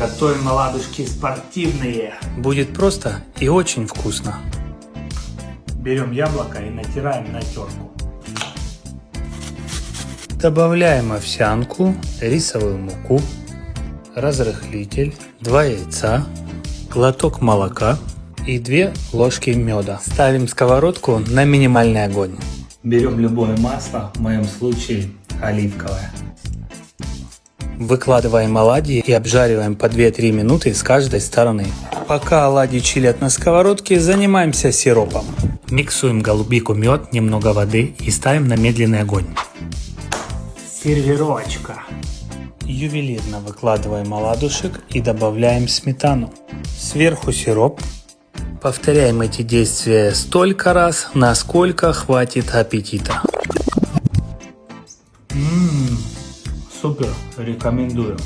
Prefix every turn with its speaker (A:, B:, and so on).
A: Готовим оладушки спортивные.
B: Будет просто и очень вкусно.
A: Берем яблоко и натираем на терку.
B: Добавляем овсянку, рисовую муку, разрыхлитель, 2 яйца, глоток молока и 2 ложки меда. Ставим сковородку на минимальный огонь.
A: Берем любое масло, в моем случае оливковое.
B: Выкладываем оладьи и обжариваем по 2-3 минуты с каждой стороны. Пока оладьи чилят на сковородке, занимаемся сиропом. Миксуем голубику, мед, немного воды и ставим на медленный огонь.
A: Сервировочка.
B: Ювелирно выкладываем оладушек и добавляем сметану. Сверху сироп. Повторяем эти действия столько раз, насколько хватит аппетита.
A: Супер, рекомендую.